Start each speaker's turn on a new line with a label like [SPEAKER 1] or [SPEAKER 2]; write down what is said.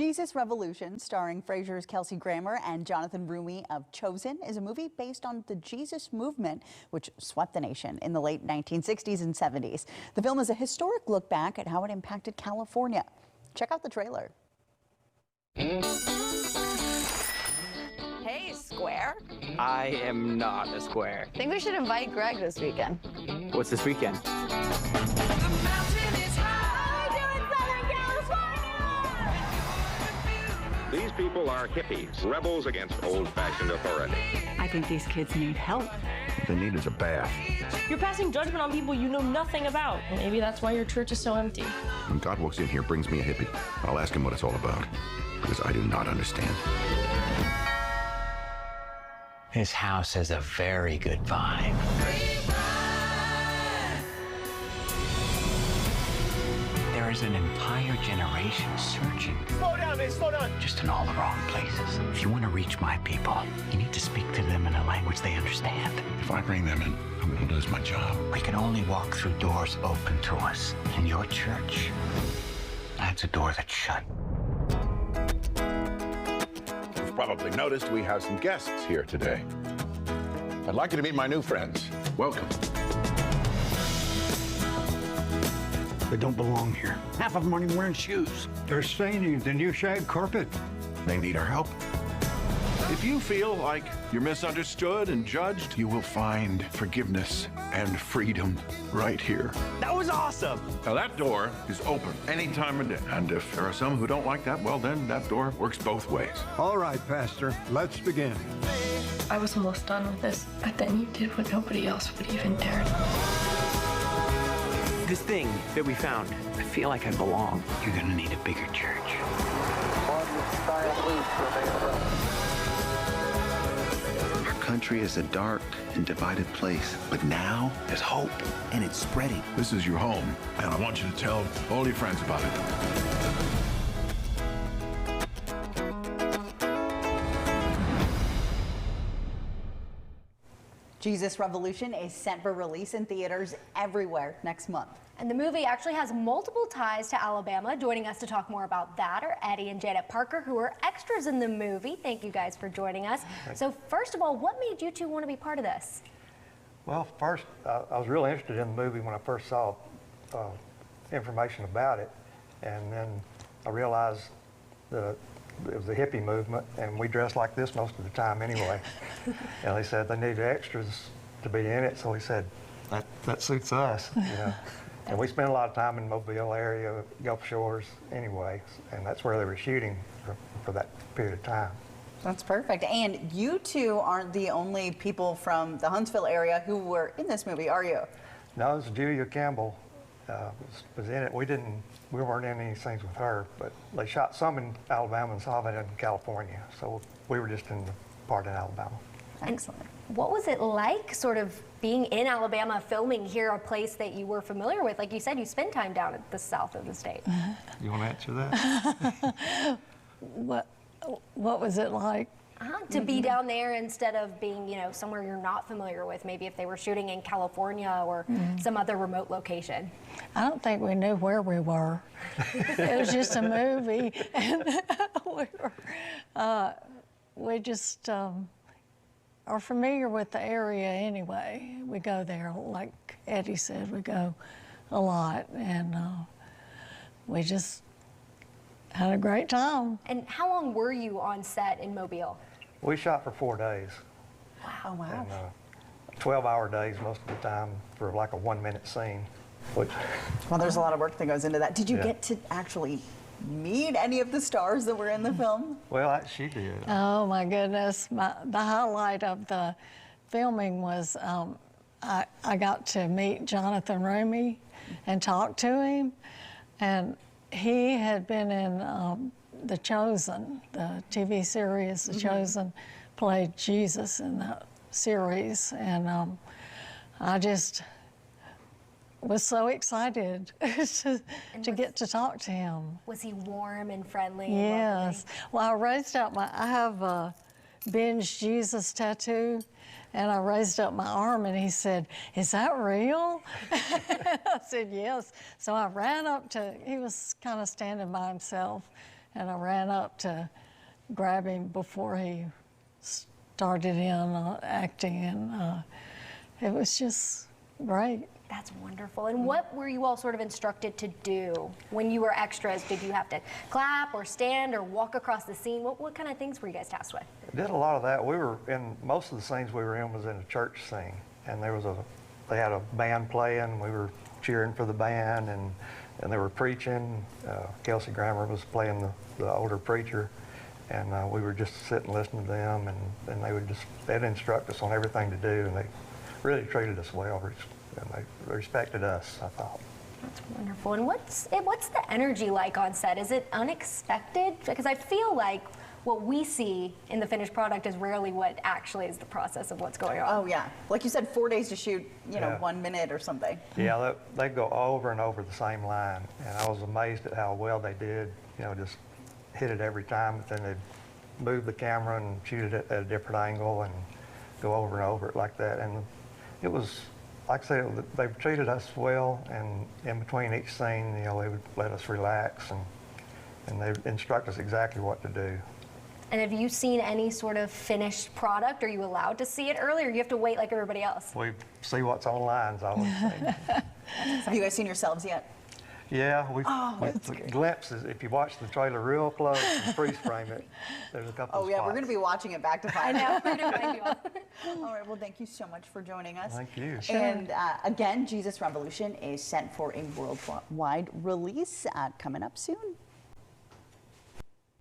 [SPEAKER 1] Jesus Revolution, starring Frasier's Kelsey Grammer and Jonathan Roumie of Chosen, is a movie based on the Jesus movement, which swept the nation in the late 1960s and 70s. The film is a historic look back at how it impacted California. Check out the trailer.
[SPEAKER 2] Hey, Square.
[SPEAKER 3] I am not a square.
[SPEAKER 2] I think we should invite Greg this weekend.
[SPEAKER 3] What's this weekend?
[SPEAKER 4] These people are hippies, rebels against old-fashioned authority.
[SPEAKER 1] I think these kids need help.
[SPEAKER 5] What they need is a bath.
[SPEAKER 6] You're passing judgment on people you know nothing about. Maybe that's why your church is so empty.
[SPEAKER 5] When God walks in here, brings me a hippie, I'll ask him what it's all about, because I do not understand.
[SPEAKER 7] This house has a very good vibe. There is an entire generation searching.
[SPEAKER 3] Slow down, man, slow down.
[SPEAKER 7] Just in all the wrong places. If you want to reach my people, you need to speak to them in a language they understand.
[SPEAKER 5] If I bring them in, I'm going to lose my job.
[SPEAKER 7] We can only walk through doors open to us. In your church, that's a door that's shut.
[SPEAKER 5] You've probably noticed we have some guests here today. I'd like you to meet my new friends. Welcome. They don't belong here. Half of them aren't even wearing shoes.
[SPEAKER 8] They're staining the new shag carpet.
[SPEAKER 5] They need our help. If you feel like you're misunderstood and judged, you will find forgiveness and freedom right here.
[SPEAKER 3] That was awesome.
[SPEAKER 5] Now that door is open any time of day. And if there are some who don't like that, well then that door works both ways.
[SPEAKER 8] All right, Pastor, let's begin.
[SPEAKER 6] I was almost done with this, but then you did what nobody else would even dare.
[SPEAKER 3] This thing that we found, I feel like I belong.
[SPEAKER 7] You're gonna need a bigger church.
[SPEAKER 9] Our country is a dark and divided place, but now there's hope, and it's spreading.
[SPEAKER 5] This is your home, and I want you to tell all your friends about it.
[SPEAKER 1] Jesus Revolution is set for release in theaters everywhere next month.
[SPEAKER 10] And the movie actually has multiple ties to Alabama. Joining us to talk more about that are Eddie and Janet Parker, who are extras in the movie. Thank you guys for joining us. So first of all, what made you two want to be part of this?
[SPEAKER 8] Well, first, I was really interested in the movie when I first saw information about it. And then I realized that it was the hippie movement, and we dressed like this most of the time anyway. And they said they needed extras to be in it, so we said, that suits us, you know. And we spent a lot of time in the Mobile area, Gulf Shores anyway, and that's where they were shooting for that period of time.
[SPEAKER 1] That's perfect. And you two aren't the only people from the Huntsville area who were in this movie, are you?
[SPEAKER 8] No, it was Julia Campbell was in it. We weren't in any scenes with her, but they shot some in Alabama and some of it in California. So we were just in the part in Alabama.
[SPEAKER 1] Excellent.
[SPEAKER 10] What was it like sort of being in Alabama, filming here, a place that you were familiar with? Like you said, you spent time down at the south of the state.
[SPEAKER 8] You want to answer that?
[SPEAKER 11] What was it like?
[SPEAKER 10] To be down there instead of being, you know, somewhere you're not familiar with, maybe if they were shooting in California or some other remote location.
[SPEAKER 11] I don't think we knew where we were. It was just a movie, and we just are familiar with the area anyway. We go there, like Eddie said, we go a lot, and we just had a great time.
[SPEAKER 10] And how long were you on set in Mobile?
[SPEAKER 8] We shot for 4 days.
[SPEAKER 1] Wow. Wow.
[SPEAKER 8] And 12-hour days most of the time for like a 1-minute scene. Well,
[SPEAKER 1] there's a lot of work that goes into that. Did you get to actually meet any of the stars that were in the film?
[SPEAKER 8] Well, she did.
[SPEAKER 11] Oh my goodness. The highlight of the filming was I got to meet Jonathan Roumie and talk to him. And he had been in The Chosen, the TV series The Chosen, played Jesus in that series. And I just was so excited to get to talk to him.
[SPEAKER 10] Was he warm and friendly?
[SPEAKER 11] Yes. Well, I raised up I have a Binge Jesus tattoo, and I raised up my arm, and he said, "Is that real?" I said, "Yes." So I ran up to, he was kind of standing by himself, and I ran up to grab him before he started in acting, and it was just great.
[SPEAKER 10] That's wonderful. And what were you all sort of instructed to do when you were extras? Did you have to clap or stand or walk across the scene? What kind of things were you guys tasked with?
[SPEAKER 8] Did a lot of that. We were in, most of the scenes we were in was in a church scene, and they had a band playing. We were cheering for the band, and they were preaching. Kelsey Grammer was playing the older preacher, and we were just sitting listening to them, and they'd instruct us on everything to do, and they really treated us well, and they respected us, I thought.
[SPEAKER 10] That's wonderful. And what's the energy like on set? Is it unexpected? Because I feel like what we see in the finished product is rarely what actually is the process of what's going on.
[SPEAKER 1] Oh yeah, like you said, 4 days to shoot, you know,
[SPEAKER 8] Yeah.
[SPEAKER 1] 1 minute or something.
[SPEAKER 8] Yeah, they go over and over the same line, and I was amazed at how well they did. You know, just hit it every time, but then they'd move the camera and shoot it at a different angle and go over and over it like that. And it was, like I said, they treated us well, and in between each scene, you know, they would let us relax, and they instruct us exactly what to do.
[SPEAKER 10] And have you seen any sort of finished product? Are you allowed to see it early, or you have to wait like everybody else?
[SPEAKER 8] We see what's online, I would say.
[SPEAKER 1] Have you guys seen yourselves yet?
[SPEAKER 8] Yeah, we
[SPEAKER 1] that's great.
[SPEAKER 8] glimpses. If you watch the trailer real close and freeze frame it, there's a couple
[SPEAKER 1] Oh
[SPEAKER 8] of
[SPEAKER 1] yeah,
[SPEAKER 8] spots.
[SPEAKER 1] we're going to be watching it back to find
[SPEAKER 10] I know.
[SPEAKER 1] out.
[SPEAKER 10] We're gonna find you all.
[SPEAKER 1] All right, well, thank you so much for joining us.
[SPEAKER 8] Thank you.
[SPEAKER 1] And again, Jesus Revolution is set for a worldwide release coming up soon.